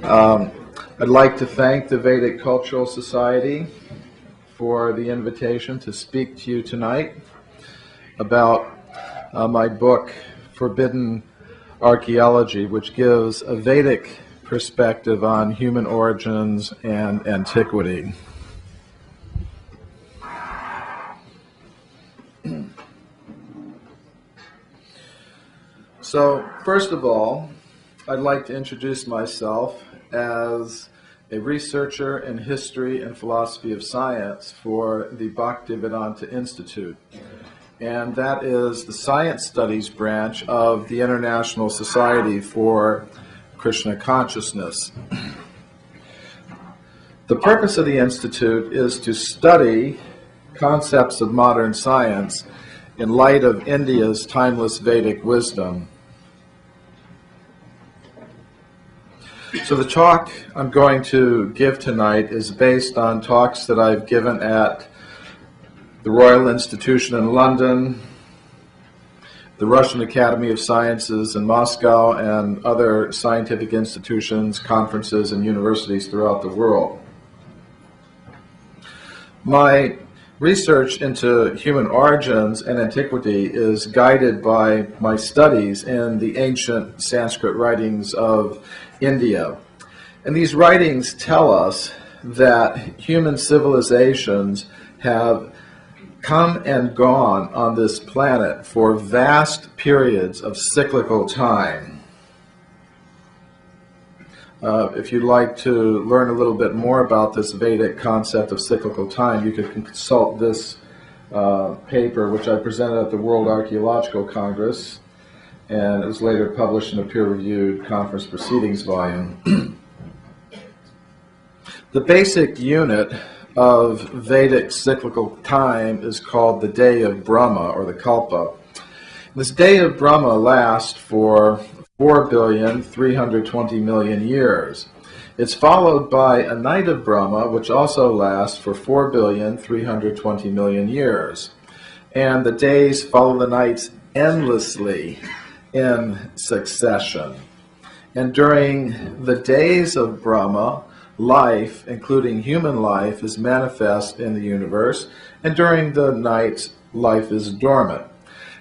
Um, I'd like to thank the Vedic Cultural Society for the invitation to speak to you tonight about my book, Forbidden Archeology, which gives a Vedic perspective on human origins and antiquity. So, first of all, I'd like to introduce myself as a researcher in history and philosophy of science for the Bhaktivedanta Institute. And that is the science studies branch of the International Society for Krishna Consciousness. The purpose of the Institute is to study concepts of modern science in light of India's timeless Vedic wisdom. So the talk I'm going to give tonight is based on talks that I've given at the Royal Institution in London, the Russian Academy of Sciences in Moscow, and other scientific institutions, conferences, and universities throughout the world. My research into human origins and antiquity is guided by my studies in the ancient Sanskrit writings of India. And these writings tell us that human civilizations have come and gone on this planet for vast periods of cyclical time. If you'd like to learn a little bit more about this Vedic concept of cyclical time, you can consult this paper, which I presented at the World Archeological Congress, and it was later published in a peer-reviewed conference proceedings volume. The basic unit of Vedic cyclical time is called the day of Brahma, or the Kalpa. This day of Brahma lasts for 4,320,000,000 years. It's followed by a night of Brahma, which also lasts for 4,320,000,000 years. And the days follow the nights endlessly in succession. And during the days of Brahma, life, including human life, is manifest in the universe, and during the nights, life is dormant.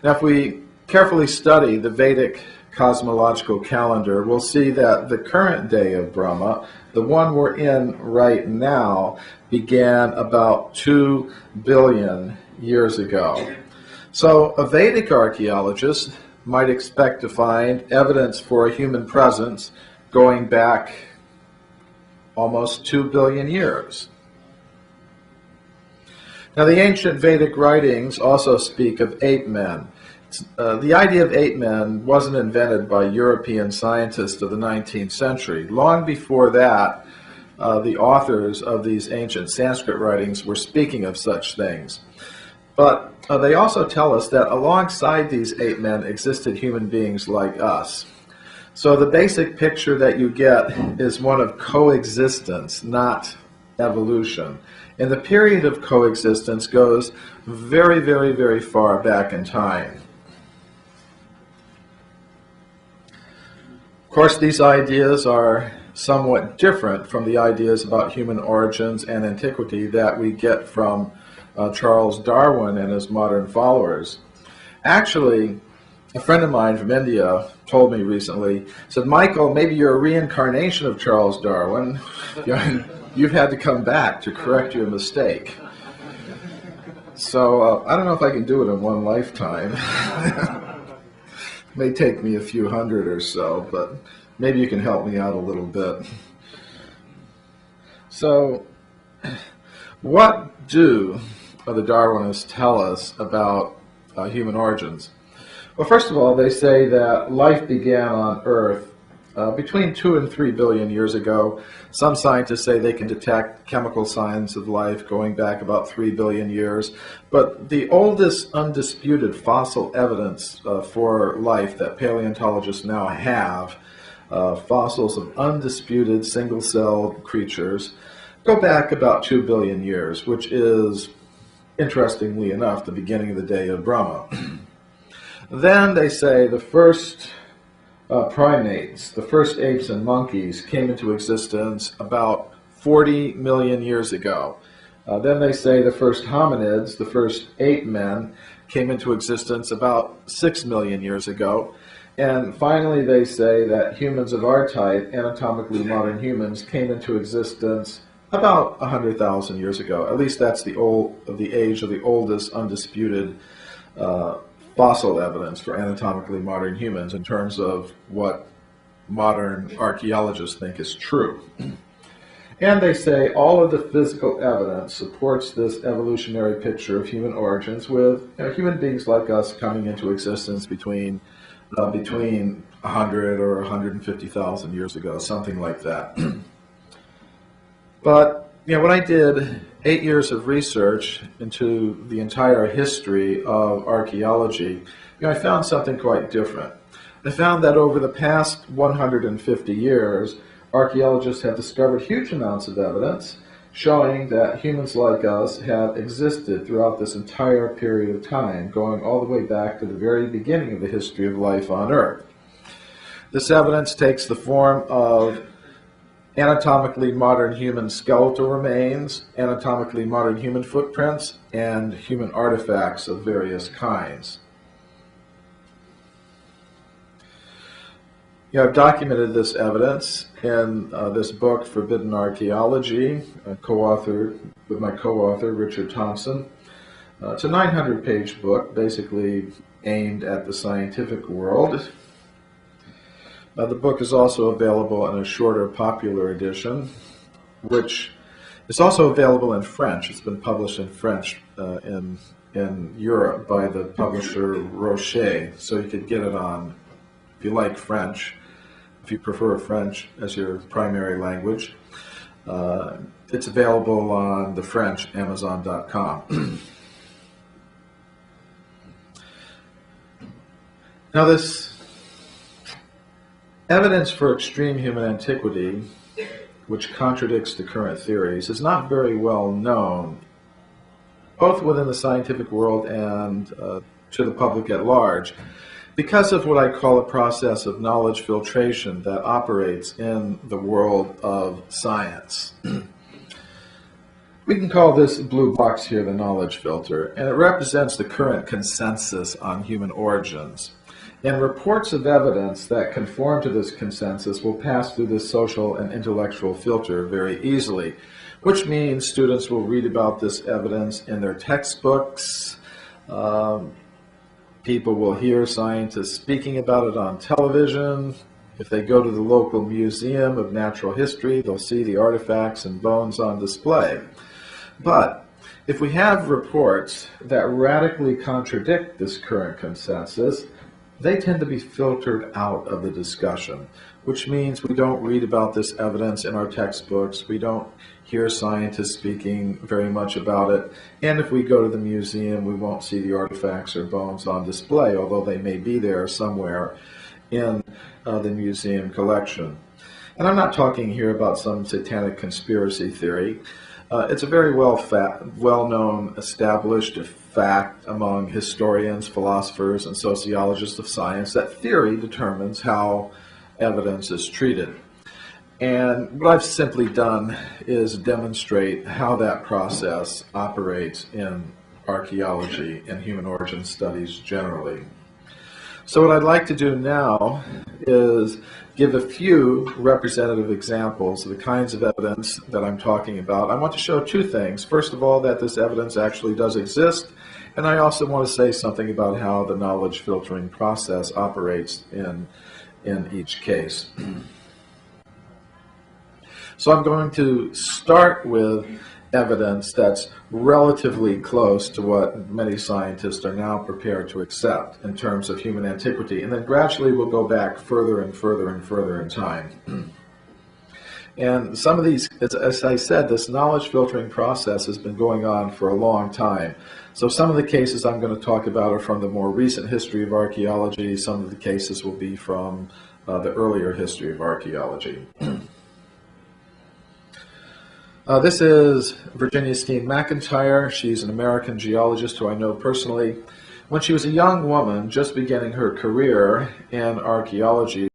Now, if we carefully study the Vedic cosmological calendar, we'll see that the current day of Brahma, the one we're in right now, began about 2 billion years ago. So a Vedic archaeologist might expect to find evidence for a human presence going back almost 2 billion years. Now, the ancient Vedic writings also speak of ape men. The idea of ape men wasn't invented by European scientists of the 19th century. Long before that, the authors of these ancient Sanskrit writings were speaking of such things. But they also tell us that alongside these ape men existed human beings like us. So the basic picture that you get is one of coexistence, not evolution. And the period of coexistence goes very, very, very far back in time. Of course, these ideas are somewhat different from the ideas about human origins and antiquity that we get from Charles Darwin and his modern followers. Actually, a friend of mine from India told me recently, said, "Michael, maybe you're a reincarnation of Charles Darwin. You've had to come back to correct your mistake." So I don't know if I can do it in one lifetime. It may take me a few hundred or so, but maybe you can help me out a little bit. So what do the Darwinists tell us about human origins? Well, first of all, they say that life began on Earth between 2 and 3 billion years ago. Some scientists say they can detect chemical signs of life going back about 3 billion years. But the oldest undisputed fossil evidence for life that paleontologists now have, fossils of undisputed single-celled creatures, go back about 2 billion years, which is, interestingly enough, the beginning of the day of Brahma. Then they say the first primates, the first apes and monkeys, came into existence about 40 million years ago. Then they say the first hominids, the first ape men, came into existence about 6 million years ago. And finally they say that humans of our type, anatomically modern humans, came into existence about 100,000 years ago. At least that's the age of the oldest undisputed fossil evidence for anatomically modern humans in terms of what modern archaeologists think is true. And they say all of the physical evidence supports this evolutionary picture of human origins, with human beings like us coming into existence between 100 or 150,000 years ago, something like that. But when I did 8 years of research into the entire history of archaeology, I found something quite different. I found that over the past 150 years, archaeologists have discovered huge amounts of evidence showing that humans like us have existed throughout this entire period of time, going all the way back to the very beginning of the history of life on Earth. This evidence takes the form of anatomically modern human skeletal remains, anatomically modern human footprints, and human artifacts of various kinds. I've documented this evidence in this book, Forbidden Archaeology, co-authored with my co-author, Richard Thompson. It's a 900-page book, basically aimed at the scientific world. The book is also available in a shorter, popular edition, which is also available in French. It's been published in French in Europe by the publisher Rocher, so you could get it on, if you like French, if you prefer French as your primary language. It's available on the French Amazon.com. Now, this evidence for extreme human antiquity, which contradicts the current theories, is not very well known, both within the scientific world and to the public at large, because of what I call a process of knowledge filtration that operates in the world of science. We can call this blue box here the knowledge filter, and it represents the current consensus on human origins. And reports of evidence that conform to this consensus will pass through this social and intellectual filter very easily, which means students will read about this evidence in their textbooks. People will hear scientists speaking about it on television. If they go to the local museum of natural history, they'll see the artifacts and bones on display. But if we have reports that radically contradict this current consensus, they tend to be filtered out of the discussion, which means we don't read about this evidence in our textbooks, we don't hear scientists speaking very much about it, and if we go to the museum, we won't see the artifacts or bones on display, although they may be there somewhere in the museum collection. And I'm not talking here about some satanic conspiracy theory. It's a very well-known, established fact among historians, philosophers, and sociologists of science that theory determines how evidence is treated. And what I've simply done is demonstrate how that process operates in archaeology and human origin studies generally. So what I'd like to do now is give a few representative examples of the kinds of evidence that I'm talking about. I want to show two things. First of all, that this evidence actually does exist, and I also want to say something about how the knowledge filtering process operates in each case. So I'm going to start with evidence that's relatively close to what many scientists are now prepared to accept in terms of human antiquity, and then gradually we'll go back further and further and further in time. And some of these, as I said, this knowledge filtering process has been going on for a long time. So some of the cases I'm going to talk about are from the more recent history of archaeology. Some of the cases will be from the earlier history of archaeology. This is Virginia Steen McIntyre. She's an American geologist who I know personally. When she was a young woman, just beginning her career in archaeology,